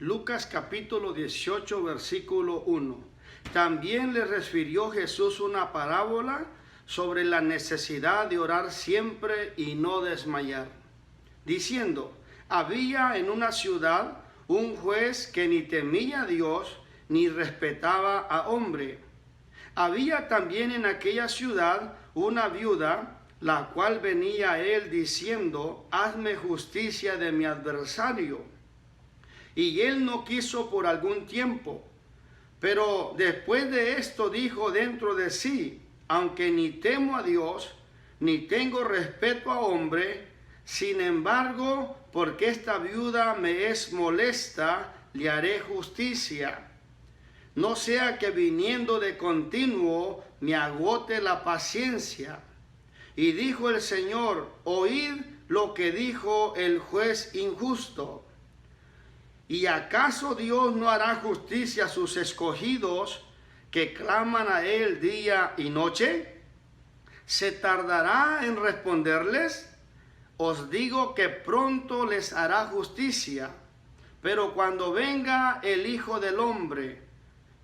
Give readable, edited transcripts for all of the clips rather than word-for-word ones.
Lucas capítulo 18, versículo 1. También le refirió Jesús una parábola sobre la necesidad de orar siempre y no desmayar, diciendo: había en una ciudad un juez que ni temía a Dios ni respetaba a hombre. Había también en aquella ciudad una viuda, la cual venía a él diciendo: hazme justicia de mi adversario. Y él no quiso por algún tiempo. Pero después de esto dijo dentro de sí: aunque ni temo a Dios, ni tengo respeto a hombre, sin embargo, porque esta viuda me es molesta, le haré justicia. No sea que viniendo de continuo me agote la paciencia. Y dijo el Señor: oíd lo que dijo el juez injusto. ¿Y acaso Dios no hará justicia a sus escogidos que claman a Él día y noche? ¿Se tardará en responderles? Os digo que pronto les hará justicia. Pero cuando venga el Hijo del Hombre,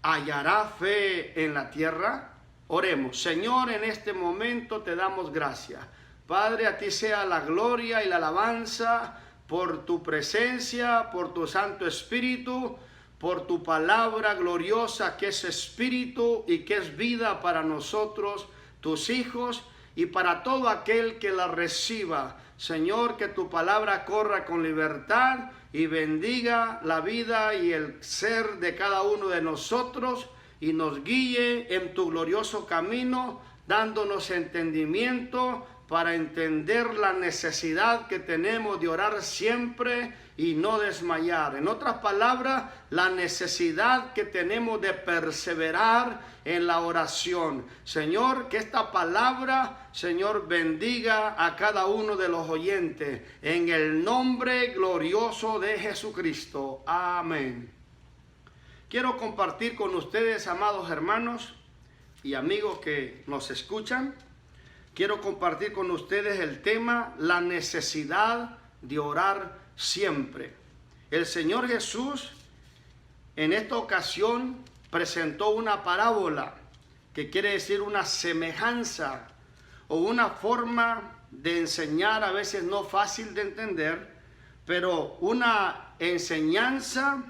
¿hallará fe en la tierra? Oremos. Señor, en este momento te damos gracias. Padre, a ti sea la gloria y la alabanza por tu presencia, por tu Santo Espíritu, por tu palabra gloriosa que es Espíritu y que es vida para nosotros, tus hijos, y para todo aquel que la reciba. Señor, que tu palabra corra con libertad y bendiga la vida y el ser de cada uno de nosotros y nos guíe en tu glorioso camino, dándonos entendimiento para entender la necesidad que tenemos de orar siempre y no desmayar. En otras palabras, la necesidad que tenemos de perseverar en la oración. Señor, que esta palabra, Señor, bendiga a cada uno de los oyentes. En el nombre glorioso de Jesucristo. Amén. Quiero compartir con ustedes, amados hermanos y amigos que nos escuchan, quiero compartir con ustedes el tema: la necesidad de orar siempre. El Señor Jesús en esta ocasión presentó una parábola, que quiere decir una semejanza o una forma de enseñar, a veces no fácil de entender, pero una enseñanza,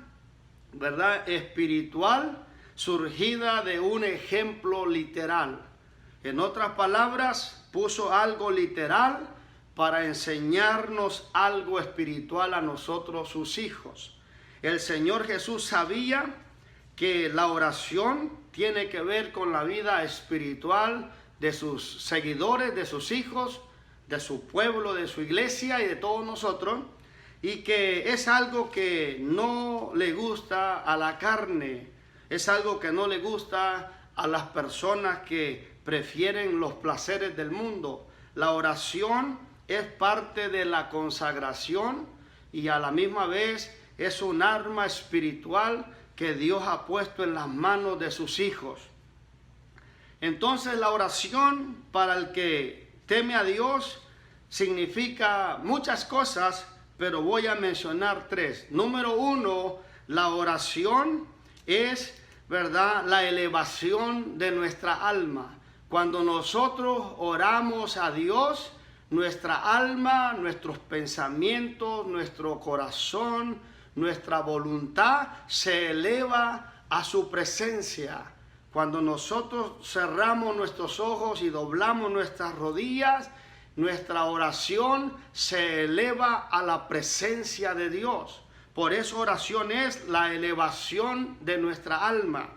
¿verdad?, espiritual, surgida de un ejemplo literal. En otras palabras, puso algo literal para enseñarnos algo espiritual a nosotros, sus hijos. El Señor Jesús sabía que la oración tiene que ver con la vida espiritual de sus seguidores, de sus hijos, de su pueblo, de su iglesia y de todos nosotros, y que es algo que no le gusta a la carne, es algo que no le gusta a las personas que prefieren los placeres del mundo. La oración es parte de la consagración y a la misma vez es un arma espiritual que Dios ha puesto en las manos de sus hijos. Entonces, la oración para el que teme a Dios significa muchas cosas, pero voy a mencionar tres. Número uno, la oración es, ¿verdad?, la elevación de nuestra alma. Cuando nosotros oramos a Dios, nuestra alma, nuestros pensamientos, nuestro corazón, nuestra voluntad se eleva a su presencia. Cuando nosotros cerramos nuestros ojos y doblamos nuestras rodillas, nuestra oración se eleva a la presencia de Dios. Por eso oración es la elevación de nuestra alma.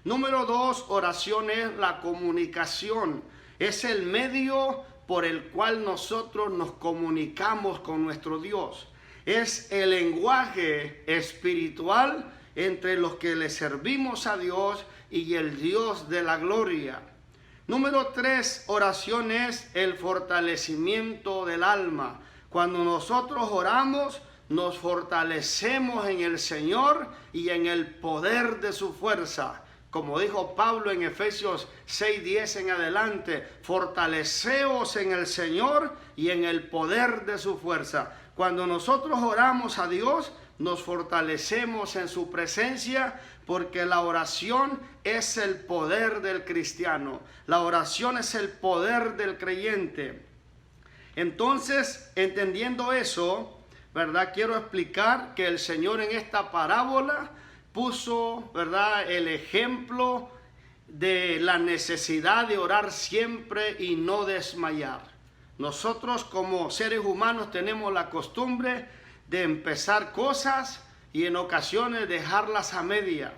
Número dos, oración es la comunicación. Es el medio por el cual nosotros nos comunicamos con nuestro Dios. Es el lenguaje espiritual entre los que le servimos a Dios y el Dios de la gloria. Número tres, oración es el fortalecimiento del alma. Cuando nosotros oramos, nos fortalecemos en el Señor y en el poder de su fuerza. Como dijo Pablo en Efesios 6:10 en adelante, fortaleceos en el Señor y en el poder de su fuerza. Cuando nosotros oramos a Dios, nos fortalecemos en su presencia, porque la oración es el poder del cristiano. La oración es el poder del creyente. Entonces, entendiendo eso, ¿verdad? Quiero explicar que el Señor en esta parábola puso, ¿verdad?, el ejemplo de la necesidad de orar siempre y no desmayar. Nosotros como seres humanos tenemos la costumbre de empezar cosas y en ocasiones dejarlas a media.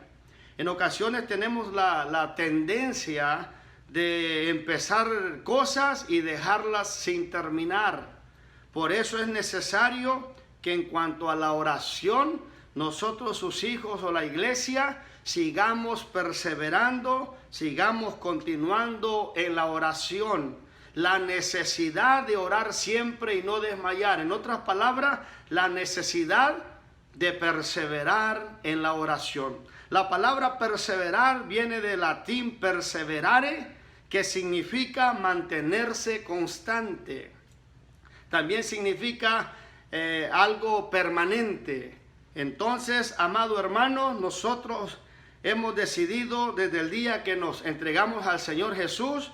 En ocasiones tenemos la tendencia de empezar cosas y dejarlas sin terminar. Por eso es necesario que en cuanto a la oración, nosotros, sus hijos o la iglesia, sigamos perseverando, sigamos continuando en la oración. La necesidad de orar siempre y no desmayar. En otras palabras, la necesidad de perseverar en la oración. La palabra perseverar viene del latín perseverare, que significa mantenerse constante. También significa algo permanente. Entonces, amado hermano, nosotros hemos decidido desde el día que nos entregamos al Señor Jesús,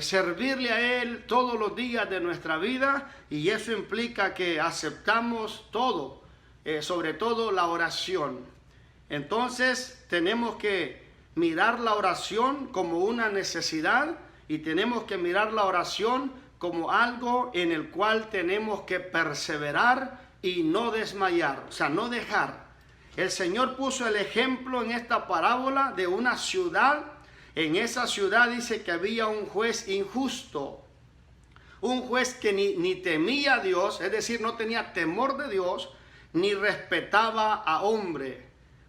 servirle a Él todos los días de nuestra vida, y eso implica que aceptamos todo, sobre todo la oración. Entonces tenemos que mirar la oración como una necesidad y tenemos que mirar la oración como algo en el cual tenemos que perseverar y no desmayar, o sea, no dejar. El Señor puso el ejemplo en esta parábola de una ciudad. En esa ciudad dice que había un juez injusto, un juez que ni temía a Dios, es decir, no tenía temor de Dios, ni respetaba a hombre.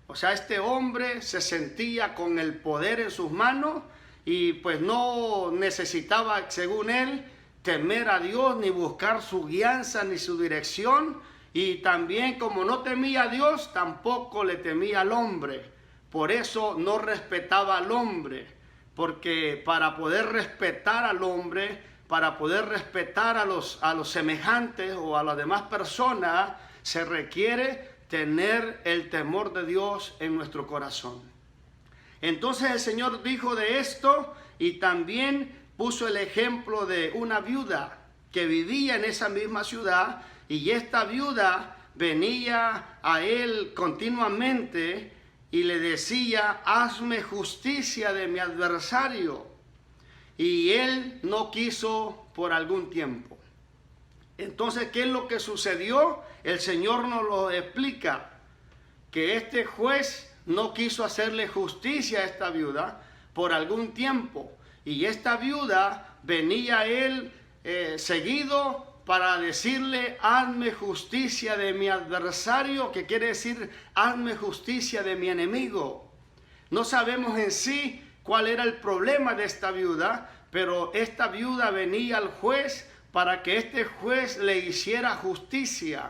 O sea, este hombre se sentía con el poder en sus manos y pues no necesitaba, según él, temer a Dios, ni buscar su guianza, ni su dirección. Y también, como no temía a Dios, tampoco le temía al hombre. Por eso no respetaba al hombre. Porque para poder respetar al hombre, para poder respetar a los semejantes o a las demás personas, se requiere tener el temor de Dios en nuestro corazón. Entonces el Señor dijo de esto y también puso el ejemplo de una viuda que vivía en esa misma ciudad, y esta viuda venía a él continuamente y le decía: hazme justicia de mi adversario. Y él no quiso por algún tiempo. Entonces, ¿qué es lo que sucedió? El Señor nos lo explica, que este juez no quiso hacerle justicia a esta viuda por algún tiempo. Y esta viuda venía a él seguido para decirle: hazme justicia de mi adversario, que quiere decir hazme justicia de mi enemigo. No sabemos en sí cuál era el problema de esta viuda, pero esta viuda venía al juez para que este juez le hiciera justicia,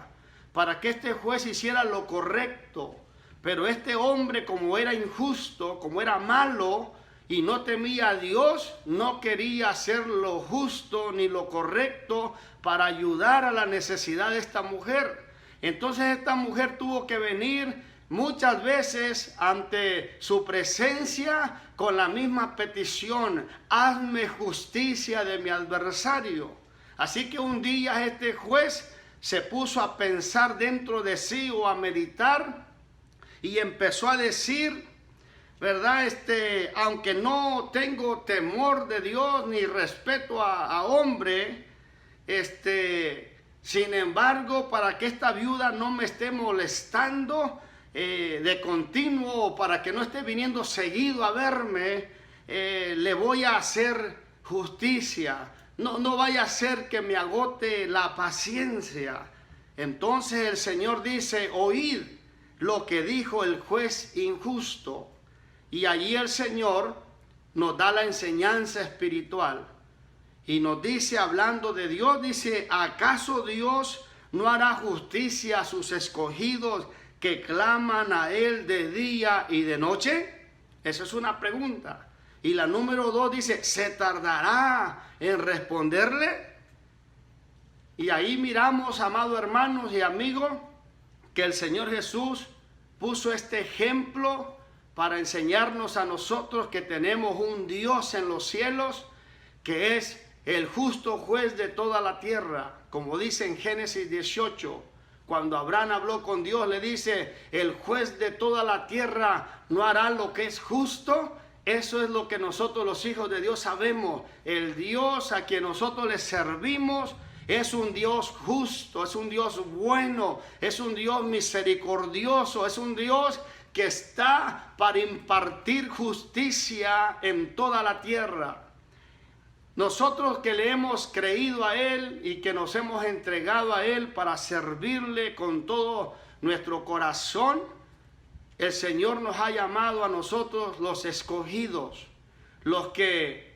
para que este juez hiciera lo correcto. Pero este hombre, como era injusto, como era malo y no temía a Dios, no quería hacer lo justo ni lo correcto para ayudar a la necesidad de esta mujer. Entonces esta mujer tuvo que venir muchas veces ante su presencia con la misma petición: hazme justicia de mi adversario. Así que un día este juez se puso a pensar dentro de sí o a meditar y empezó a decir, ¿verdad? Aunque no tengo temor de Dios ni respeto a hombre, sin embargo, para que esta viuda no me esté molestando de continuo, para que no esté viniendo seguido a verme, le voy a hacer justicia. No vaya a ser que me agote la paciencia. Entonces el Señor dice: oíd lo que dijo el juez injusto. Y allí el Señor nos da la enseñanza espiritual. Y nos dice, hablando de Dios, dice: ¿acaso Dios no hará justicia a sus escogidos que claman a Él de día y de noche? Esa es una pregunta. Y la número 2 dice: ¿se tardará en responderle? Y ahí miramos, amados hermanos y amigos, que el Señor Jesús puso este ejemplo para enseñarnos a nosotros que tenemos un Dios en los cielos, que es el justo juez de toda la tierra. Como dice en Génesis 18, cuando Abraham habló con Dios, le dice, el juez de toda la tierra no hará lo que es justo. Eso es lo que nosotros los hijos de Dios sabemos. El Dios a quien nosotros le servimos es un Dios justo, es un Dios bueno, es un Dios misericordioso, es un Dios que está para impartir justicia en toda la tierra. Nosotros que le hemos creído a Él y que nos hemos entregado a Él para servirle con todo nuestro corazón, el Señor nos ha llamado a nosotros los escogidos, los que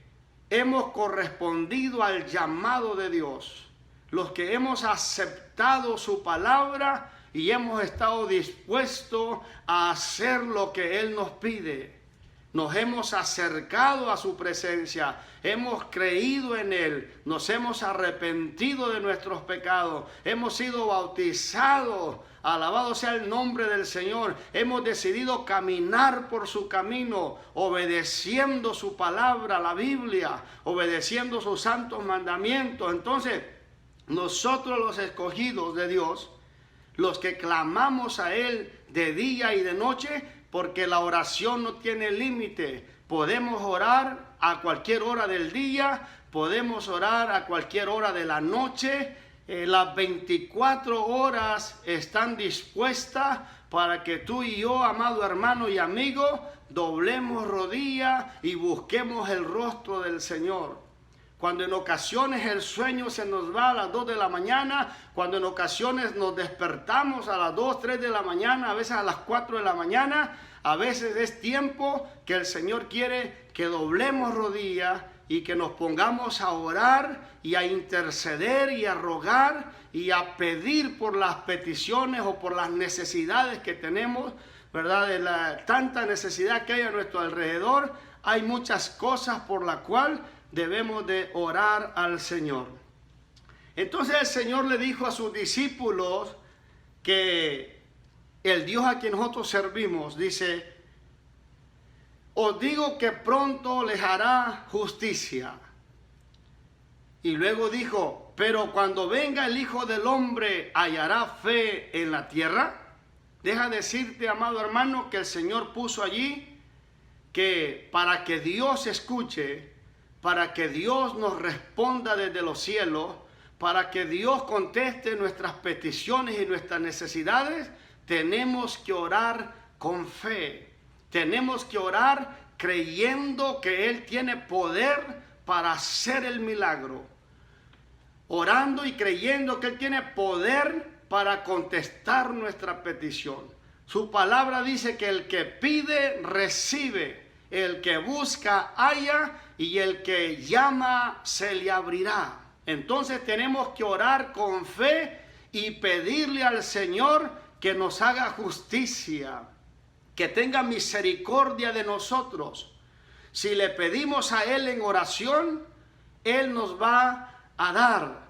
hemos correspondido al llamado de Dios, los que hemos aceptado su palabra y hemos estado dispuestos a hacer lo que Él nos pide. Nos hemos acercado a su presencia, hemos creído en Él, nos hemos arrepentido de nuestros pecados, hemos sido bautizados, alabado sea el nombre del Señor, hemos decidido caminar por su camino, obedeciendo su palabra, la Biblia, obedeciendo sus santos mandamientos. Entonces, nosotros los escogidos de Dios, los que clamamos a Él de día y de noche, porque la oración no tiene límite. Podemos orar a cualquier hora del día, podemos orar a cualquier hora de la noche. Las 24 horas están dispuestas para que tú y yo, amado hermano y amigo, doblemos rodilla y busquemos el rostro del Señor. Cuando en ocasiones el sueño se nos va a las 2 de la mañana, cuando en ocasiones nos despertamos a las 2, 3 de la mañana, a veces a las 4 de la mañana, a veces es tiempo que el Señor quiere que doblemos rodillas y que nos pongamos a orar y a interceder y a rogar y a pedir por las peticiones o por las necesidades que tenemos, ¿verdad? De la tanta necesidad que hay a nuestro alrededor, hay muchas cosas por las cuales debemos de orar al Señor. Entonces el Señor le dijo a sus discípulos que el Dios a quien nosotros servimos, dice, os digo que pronto les hará justicia. Y luego dijo, pero cuando venga el Hijo del Hombre, ¿hallará fe en la tierra? Deja decirte, amado hermano, que el Señor puso allí que para que Dios escuche, para que Dios nos responda desde los cielos, para que Dios conteste nuestras peticiones y nuestras necesidades, tenemos que orar con fe. Tenemos que orar creyendo que Él tiene poder para hacer el milagro. Orando y creyendo que Él tiene poder para contestar nuestra petición. Su palabra dice que el que pide, recibe. El que busca, halla, y el que llama, se le abrirá. Entonces tenemos que orar con fe y pedirle al Señor que nos haga justicia, que tenga misericordia de nosotros. Si le pedimos a Él en oración, Él nos va a dar.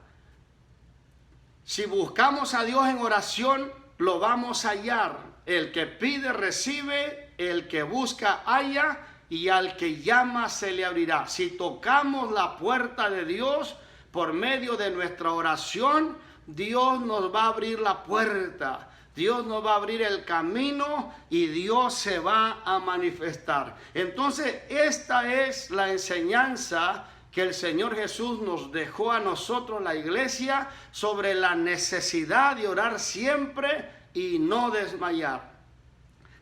Si buscamos a Dios en oración, lo vamos a hallar. El que pide, recibe, el que busca, halla, y al que llama se le abrirá. Si tocamos la puerta de Dios por medio de nuestra oración, Dios nos va a abrir la puerta. Dios nos va a abrir el camino y Dios se va a manifestar. Entonces, esta es la enseñanza que el Señor Jesús nos dejó a nosotros, la iglesia, sobre la necesidad de orar siempre y no desmayar.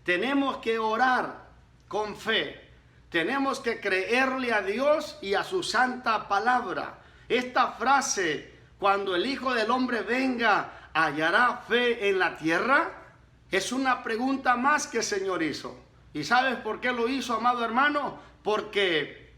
Tenemos que orar con fe. Tenemos que creerle a Dios y a su santa palabra. Esta frase, cuando el Hijo del Hombre venga, ¿hallará fe en la tierra? Es una pregunta más que el Señor hizo. ¿Y sabes por qué lo hizo, amado hermano? Porque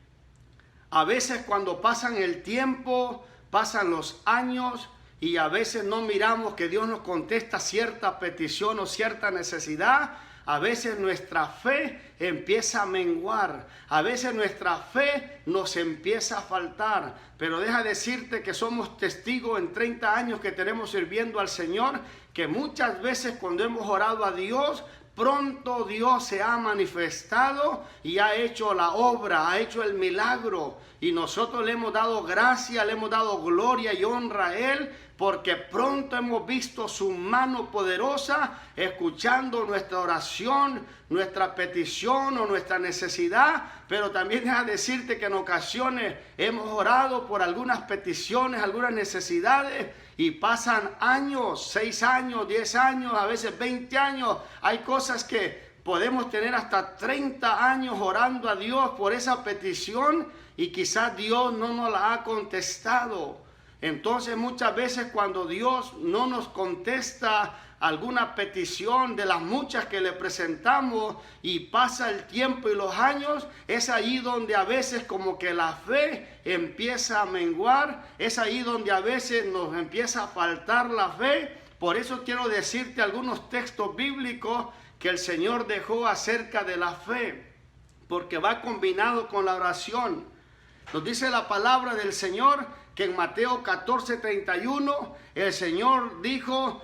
a veces cuando pasan el tiempo, pasan los años y a veces no miramos que Dios nos contesta cierta petición o cierta necesidad, a veces nuestra fe empieza a menguar, a veces nuestra fe nos empieza a faltar. Pero deja decirte que somos testigos en 30 años que tenemos sirviendo al Señor, que muchas veces cuando hemos orado a Dios, pronto Dios se ha manifestado y ha hecho la obra, ha hecho el milagro. Y nosotros le hemos dado gracia, le hemos dado gloria y honra a Él, porque pronto hemos visto su mano poderosa, escuchando nuestra oración, nuestra petición o nuestra necesidad. Pero también deja decirte que en ocasiones hemos orado por algunas peticiones, algunas necesidades, y pasan años, 6 años, 10 años, a veces 20 años. Hay cosas que podemos tener hasta 30 años orando a Dios por esa petición y quizás Dios no nos la ha contestado. Entonces muchas veces cuando Dios no nos contesta alguna petición de las muchas que le presentamos y pasa el tiempo y los años, es ahí donde a veces como que la fe empieza a menguar, es ahí donde a veces nos empieza a faltar la fe. Por eso quiero decirte algunos textos bíblicos que el Señor dejó acerca de la fe, porque va combinado con la oración. Nos dice la palabra del Señor que en Mateo 14:31 el Señor dijo,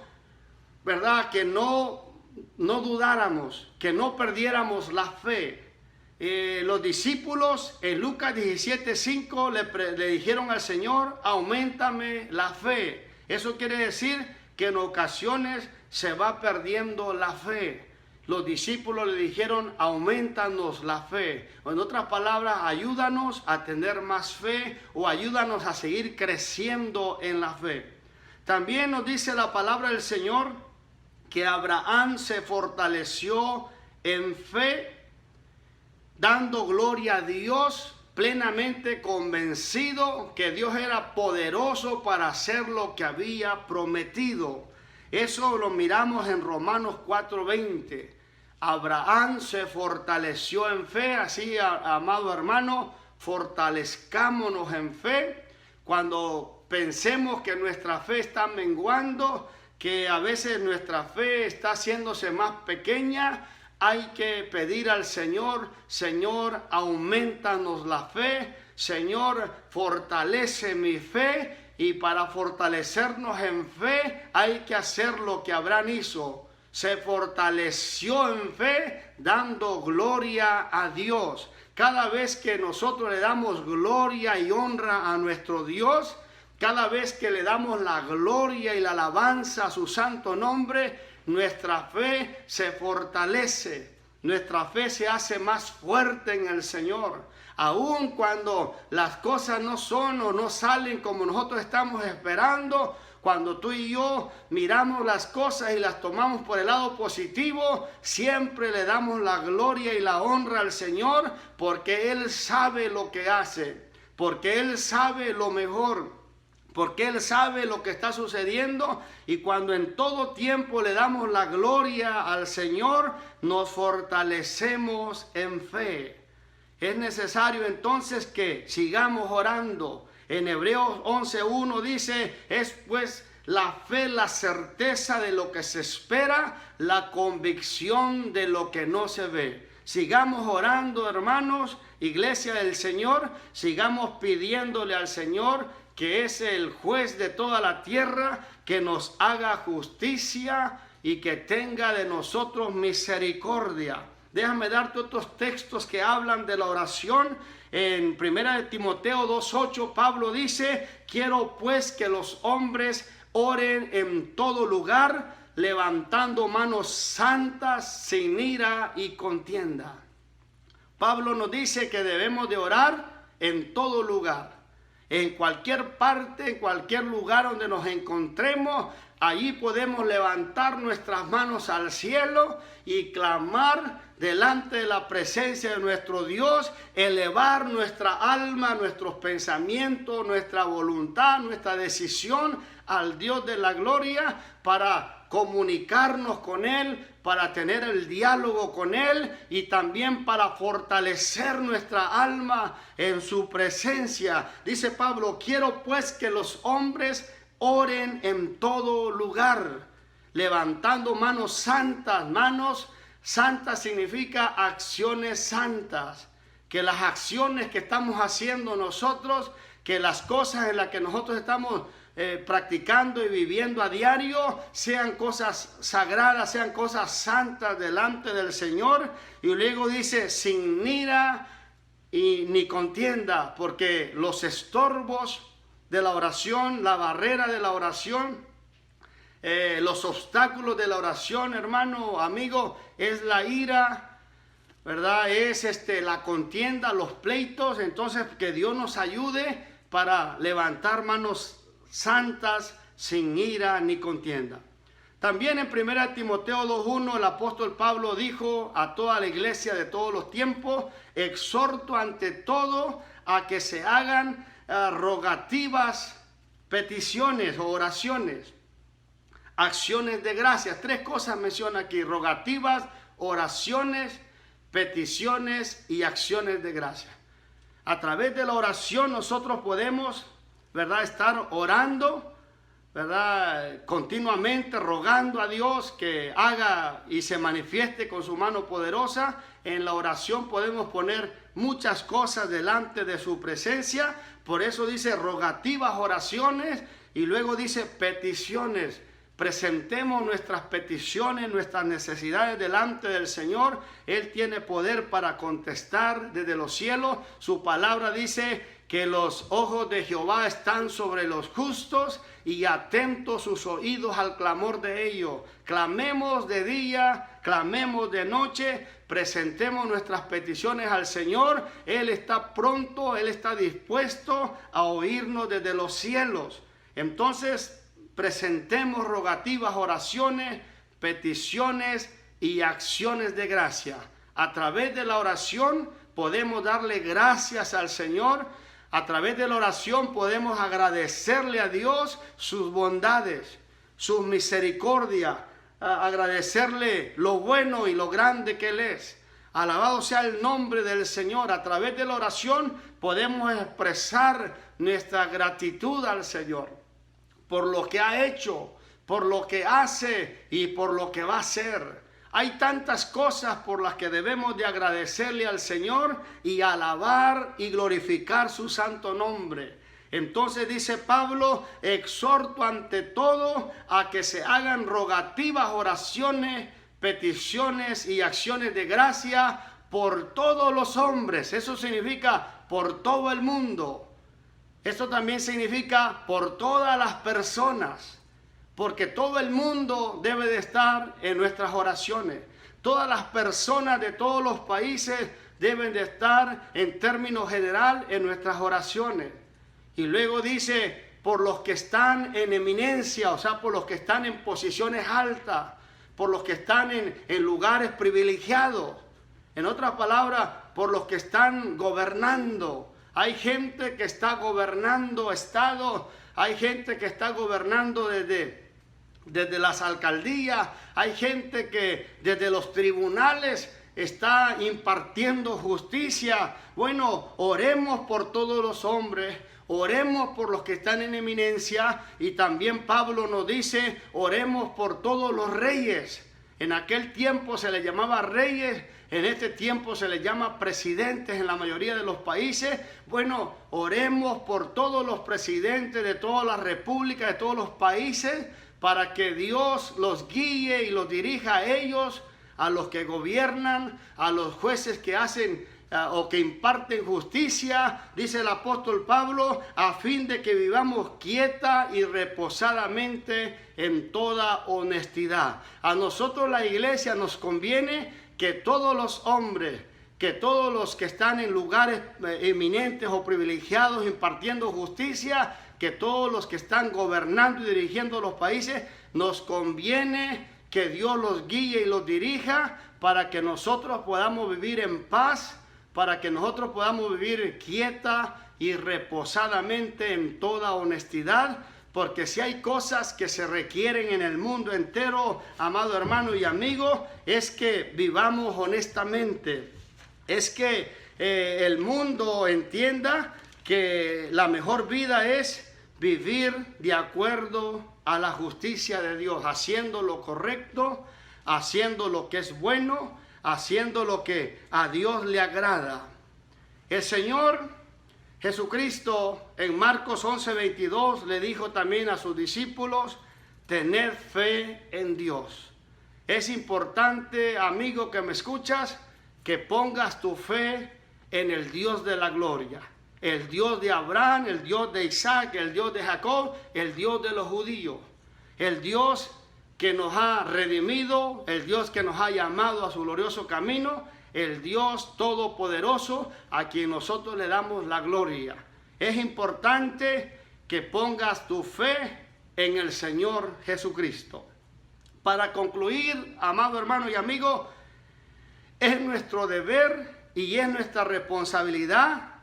¿verdad?, que no dudáramos, que no perdiéramos la fe. Los discípulos en Lucas 17:5 le dijeron al Señor, auméntame la fe. Eso quiere decir que en ocasiones se va perdiendo la fe. Los discípulos le dijeron, aumentanos la fe. O en otras palabras, ayúdanos a tener más fe o ayúdanos a seguir creciendo en la fe. También nos dice la palabra del Señor que Abraham se fortaleció en fe, dando gloria a Dios, plenamente convencido que Dios era poderoso para hacer lo que había prometido. Eso lo miramos en Romanos 4:20. Abraham se fortaleció en fe. Así, amado hermano, fortalezcámonos en fe. Cuando pensemos que nuestra fe está menguando, que a veces nuestra fe está haciéndose más pequeña, hay que pedir al Señor, Señor, aumentanos la fe, Señor, fortalece mi fe. Y para fortalecernos en fe hay que hacer lo que Abraham hizo. Se fortaleció en fe dando gloria a Dios. Cada vez que nosotros le damos gloria y honra a nuestro Dios, cada vez que le damos la gloria y la alabanza a su santo nombre, nuestra fe se fortalece. Nuestra fe se hace más fuerte en el Señor. Aun cuando las cosas no son o no salen como nosotros estamos esperando, cuando tú y yo miramos las cosas y las tomamos por el lado positivo, siempre le damos la gloria y la honra al Señor, porque Él sabe lo que hace, porque Él sabe lo mejor, porque Él sabe lo que está sucediendo. Y cuando en todo tiempo le damos la gloria al Señor, nos fortalecemos en fe. Es necesario entonces que sigamos orando. En Hebreos 11:1 dice, es pues la fe la certeza de lo que se espera, la convicción de lo que no se ve. Sigamos orando, hermanos, iglesia del Señor, sigamos pidiéndole al Señor, que es el juez de toda la tierra, que nos haga justicia y que tenga de nosotros misericordia. Déjame darte otros textos que hablan de la oración. En 1 Timoteo 2:8, Pablo dice, quiero pues que los hombres oren en todo lugar, levantando manos santas, sin ira y contienda. Pablo nos dice que debemos de orar en todo lugar. En cualquier parte, en cualquier lugar donde nos encontremos, allí podemos levantar nuestras manos al cielo y clamar delante de la presencia de nuestro Dios, elevar nuestra alma, nuestros pensamientos, nuestra voluntad, nuestra decisión al Dios de la gloria, para comunicarnos con Él, para tener el diálogo con Él y también para fortalecer nuestra alma en su presencia. Dice Pablo, quiero pues que los hombres oren en todo lugar, levantando manos santas, manos Santa significa acciones santas, que las acciones que estamos haciendo nosotros, que las cosas en las que nosotros estamos practicando y viviendo a diario, sean cosas sagradas, sean cosas santas delante del Señor. Y luego dice, sin ira y ni contienda, porque los estorbos de la oración, la barrera de la oración, los obstáculos de la oración, hermano, amigo, es la ira, ¿verdad? Es la contienda, los pleitos. Entonces, que Dios nos ayude para levantar manos santas sin ira ni contienda. También en 1 Timoteo 2:1 el apóstol Pablo dijo a toda la iglesia de todos los tiempos: exhorto ante todo a que se hagan rogativas, peticiones o oraciones, acciones de gracias. 3 cosas menciona aquí: rogativas, oraciones, peticiones y acciones de gracias. A través de la oración nosotros podemos, ¿verdad?, estar orando, ¿verdad?, continuamente rogando a Dios que haga y se manifieste con su mano poderosa. En la oración podemos poner muchas cosas delante de su presencia. Por eso dice rogativas, oraciones, y luego dice peticiones. Presentemos nuestras peticiones, nuestras necesidades delante del Señor. Él tiene poder para contestar desde los cielos. Su palabra dice que los ojos de Jehová están sobre los justos y atentos sus oídos al clamor de ellos. Clamemos de día, clamemos de noche, presentemos nuestras peticiones al Señor. Él está pronto, Él está dispuesto a oírnos desde los cielos. Entonces, presentemos rogativas, oraciones, peticiones y acciones de gracia. A través de la oración podemos darle gracias al Señor. A través de la oración podemos agradecerle a Dios sus bondades, sus misericordias, agradecerle lo bueno y lo grande que Él es. Alabado sea el nombre del Señor. A través de la oración podemos expresar nuestra gratitud al Señor por lo que ha hecho, por lo que hace y por lo que va a hacer. Hay tantas cosas por las que debemos de agradecerle al Señor y alabar y glorificar su santo nombre. Entonces dice Pablo: exhorto ante todo a que se hagan rogativas, oraciones, peticiones y acciones de gracia por todos los hombres. Eso significa por todo el mundo. Esto también significa por todas las personas, porque todo el mundo debe de estar en nuestras oraciones. Todas las personas de todos los países deben de estar en términos general en nuestras oraciones. Y luego dice, por los que están en eminencia, o sea, por los que están en posiciones altas, por los que están en lugares privilegiados. En otras palabras, por los que están gobernando. Hay gente que está gobernando estados, hay gente que está gobernando desde las alcaldías, hay gente que desde los tribunales está impartiendo justicia. Bueno, oremos por todos los hombres, oremos por los que están en eminencia, y también Pablo nos dice, oremos por todos los reyes. En aquel tiempo se les llamaba reyes, en este tiempo se les llama presidentes en la mayoría de los países. Bueno, oremos por todos los presidentes de todas las repúblicas, de todos los países, para que Dios los guíe y los dirija a ellos, a los que gobiernan, a los jueces que hacen o que imparten justicia, dice el apóstol Pablo, a fin de que vivamos quieta y reposadamente en toda honestidad. A nosotros, la iglesia, nos conviene que todos los hombres, que todos los que están en lugares eminentes o privilegiados impartiendo justicia, que todos los que están gobernando y dirigiendo los países, nos conviene que Dios los guíe y los dirija para que nosotros podamos vivir en paz, para que nosotros podamos vivir quieta y reposadamente en toda honestidad. Porque si hay cosas que se requieren en el mundo entero, amado hermano y amigo, es que vivamos honestamente. Es que el mundo entienda que la mejor vida es vivir de acuerdo a la justicia de Dios, haciendo lo correcto, haciendo lo que es bueno, haciendo lo que a Dios le agrada. El Señor Jesucristo en Marcos 11:22 le dijo también a sus discípulos: tener fe en Dios. Es importante, amigo que me escuchas, que pongas tu fe en el Dios de la gloria, el Dios de Abraham, el Dios de Isaac, el Dios de Jacob, el Dios de los judíos, el Dios que nos ha redimido, el Dios que nos ha llamado a su glorioso camino, el Dios todopoderoso a quien nosotros le damos la gloria. Es importante que pongas tu fe en el Señor Jesucristo. Para concluir, amado hermano y amigo, es nuestro deber y es nuestra responsabilidad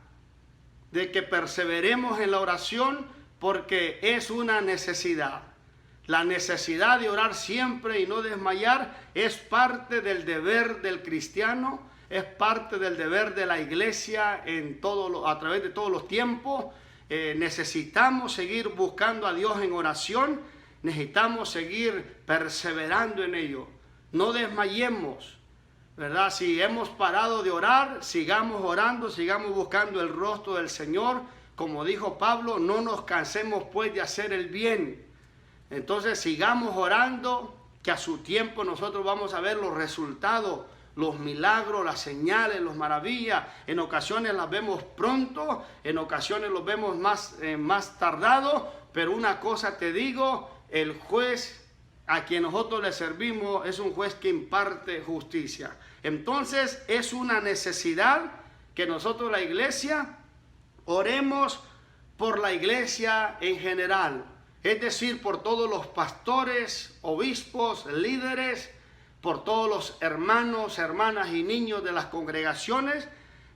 de que perseveremos en la oración, porque es una necesidad. La necesidad de orar siempre y no desmayar es parte del deber del cristiano, es parte del deber de la iglesia a través de todos los tiempos. Necesitamos seguir buscando a Dios en oración, necesitamos seguir perseverando en ello. No desmayemos, ¿verdad? Si hemos parado de orar, sigamos orando, sigamos buscando el rostro del Señor. Como dijo Pablo, no nos cansemos pues de hacer el bien. Entonces sigamos orando, que a su tiempo nosotros vamos a ver los resultados, los milagros, las señales, las maravillas. En ocasiones las vemos pronto, en ocasiones los vemos más tardado, pero una cosa te digo, el juez a quien nosotros le servimos es un juez que imparte justicia. Entonces es una necesidad que nosotros, la iglesia, oremos por la iglesia en general. Es decir, por todos los pastores, obispos, líderes, por todos los hermanos, hermanas y niños de las congregaciones.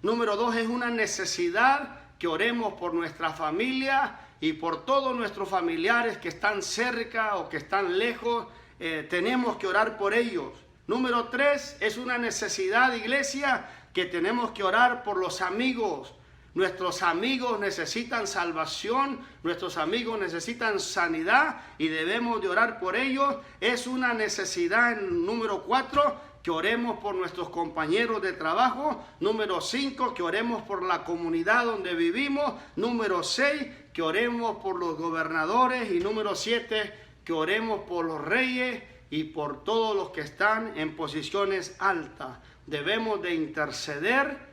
Número 2, es una necesidad que oremos por nuestra familia y por todos nuestros familiares que están cerca o que están lejos. Tenemos que orar por ellos. Número 3, es una necesidad, iglesia, que tenemos que orar por los amigos. Nuestros amigos necesitan salvación, nuestros amigos necesitan sanidad y debemos de orar por ellos. Es una necesidad, número 4, que oremos por nuestros compañeros de trabajo. Número 5, que oremos por la comunidad donde vivimos. Número 6, que oremos por los gobernadores. Y número 7, que oremos por los reyes y por todos los que están en posiciones altas. Debemos de interceder.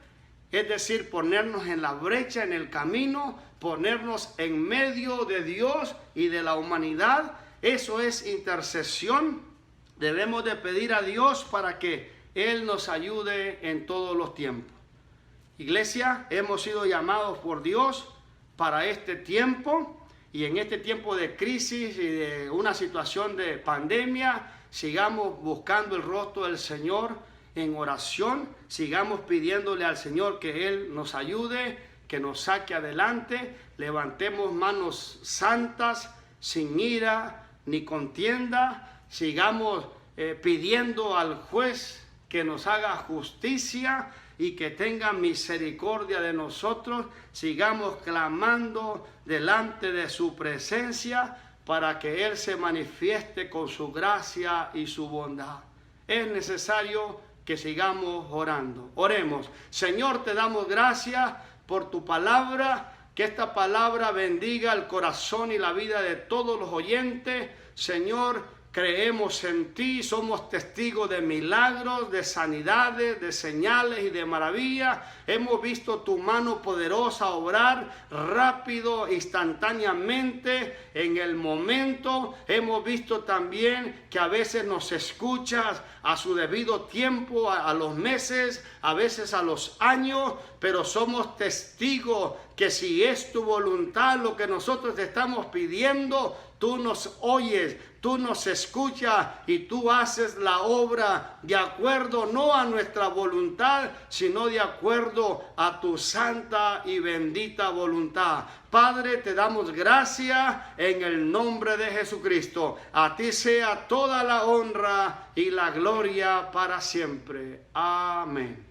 Es decir, ponernos en la brecha, en el camino, ponernos en medio de Dios y de la humanidad. Eso es intercesión. Debemos de pedir a Dios para que Él nos ayude en todos los tiempos. Iglesia, hemos sido llamados por Dios para este tiempo, y en este tiempo de crisis y de una situación de pandemia, sigamos buscando el rostro del Señor en oración, sigamos pidiéndole al Señor que Él nos ayude, que nos saque adelante. Levantemos manos santas, sin ira ni contienda. Sigamos pidiendo al juez que nos haga justicia y que tenga misericordia de nosotros. Sigamos clamando delante de su presencia para que Él se manifieste con su gracia y su bondad. Es necesario que sigamos orando. Oremos. Señor, te damos gracias por tu palabra, que esta palabra bendiga el corazón y la vida de todos los oyentes. Señor, creemos en ti, somos testigos de milagros, de sanidades, de señales y de maravillas. Hemos visto tu mano poderosa obrar rápido, instantáneamente, en el momento. Hemos visto también que a veces nos escuchas a su debido tiempo, a los meses, a veces a los años, pero somos testigos que si es tu voluntad lo que nosotros te estamos pidiendo, tú nos oyes, tú nos escuchas y tú haces la obra de acuerdo no a nuestra voluntad, sino de acuerdo a tu santa y bendita voluntad. Padre, te damos gracias en el nombre de Jesucristo. A ti sea toda la honra y la gloria para siempre. Amén.